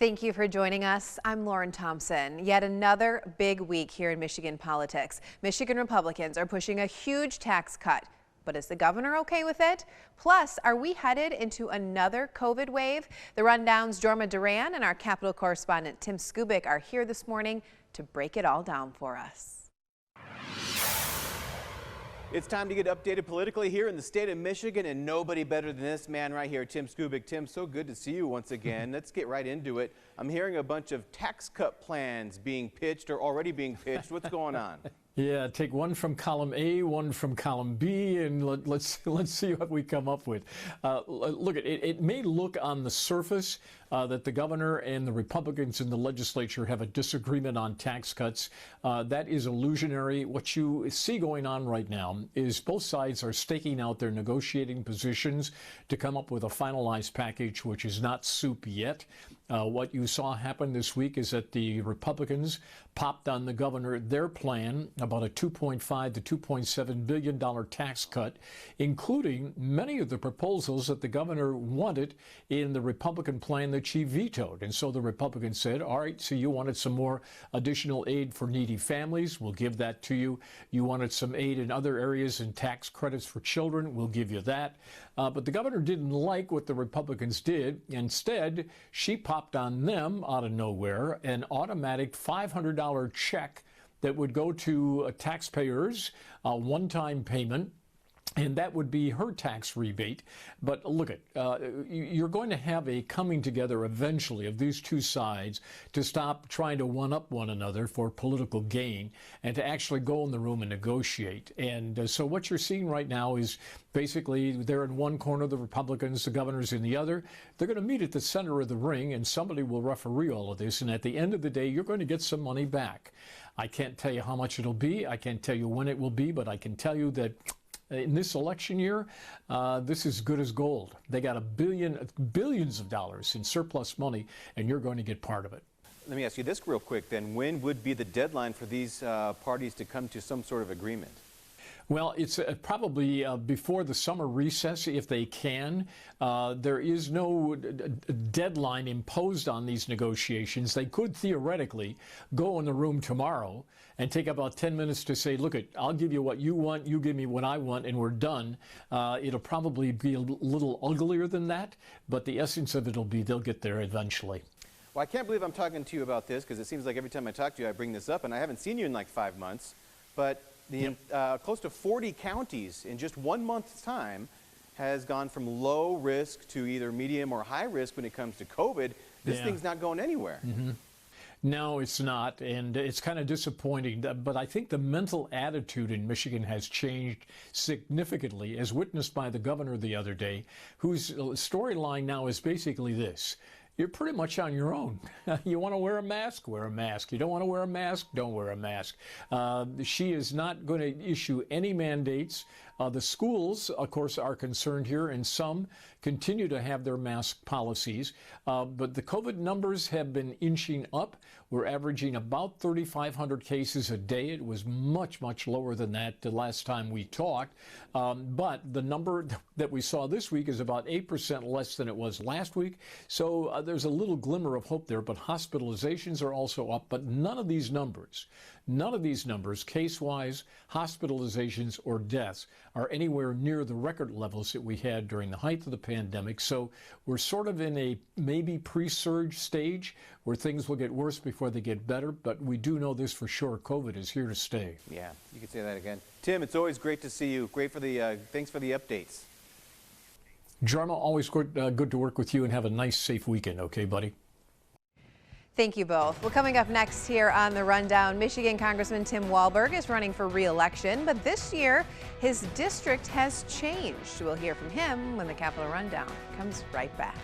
Thank you for joining us. I'm Lauren Thompson. Yet another big week here in Michigan politics. Michigan Republicans are pushing a huge tax cut. But is the governor okay with it? Plus, are we headed into another COVID wave? The Rundown's Jorma Duran and our Capitol correspondent Tim Skubick are here this morning to break it all down for us. It's time to get updated politically here in the state of Michigan, and nobody better than this man right here, Tim Skubick. Tim, so good to see you once again. Let's get right into it. I'm hearing a bunch of tax cut plans being pitched or already being pitched. What's going on? Yeah, take one from column A, one from column B, and let's see what we come up with. Look, it may look on the surface that the governor and the Republicans in the legislature have a disagreement on tax cuts. That is illusionary. What you see going on right now is both sides are staking out their negotiating positions to come up with a finalized package, which is not soup yet. What you saw happen this week is that the Republicans popped on the governor their plan about a $2.5 to $2.7 billion tax cut, including many of the proposals that the governor wanted in the Republican plan that she vetoed. And so the Republicans said, all right, so you wanted some more additional aid for needy families, we'll give that to you. You wanted some aid in other areas and tax credits for children, we'll give you that. But the governor didn't like what the Republicans did. Instead, she popped on them out of nowhere an automatic $500 check that would go to taxpayers, a one-time payment, and that would be her tax rebate. But look, you're going to have a coming together eventually of these two sides to stop trying to one-up one another for political gain and to actually go in the room and negotiate. And so what you're seeing right now is basically they're in one corner, the Republicans, the governor's in the other. They're going to meet at the center of the ring, and somebody will referee all of this. And at the end of the day, you're going to get some money back. I can't tell you how much it'll be. I can't tell you when it will be, but I can tell you that in this election year, this is good as gold. They got billions of dollars in surplus money, and you're going to get part of it. Let me ask you this real quick then. When would be the deadline for these parties to come to some sort of agreement? Well, it's probably before the summer recess, if they can. There is no deadline imposed on these negotiations. They could theoretically go in the room tomorrow and take about 10 minutes to say, look, I'll give you what you want, you give me what I want, and we're done. It'll probably be a little uglier than that, but the essence of it will be they'll get there eventually. Well, I can't believe I'm talking to you about this, because it seems like every time I talk to you, I bring this up, and I haven't seen you in like 5 months. But close to 40 counties in just 1 month's time has gone from low risk to either medium or high risk when it comes to COVID. This thing's not going anywhere. Mm-hmm. No, it's not, and it's kind of disappointing. But I think the mental attitude in Michigan has changed significantly, as witnessed by the governor the other day, whose storyline now is basically this. You're pretty much on your own. You want to wear a mask? Wear a mask. You don't want to wear a mask? Don't wear a mask. She is not going to issue any mandates. The schools, of course, are concerned here, and some continue to have their mask policies. But the COVID numbers have been inching up. We're averaging about 3,500 cases a day. It was much, much lower than that the last time we talked. But the number that we saw this week is about 8% less than it was last week. So there's a little glimmer of hope there, but hospitalizations are also up. But none of these numbers, case-wise, hospitalizations or deaths, are anywhere near the record levels that we had during the height of the pandemic. So we're sort of in a maybe pre-surge stage where things will get worse before they get better. But we do know this for sure. COVID is here to stay. Yeah, you can say that again. Tim, it's always great to see you. Great for the thanks for the updates. Jorma, always good to work with you, and have a nice, safe weekend. Okay, buddy? Thank you both. Well, coming up next here on The Rundown, Michigan Congressman Tim Walberg is running for re-election, but this year his district has changed. We'll hear from him when the Capitol Rundown comes right back.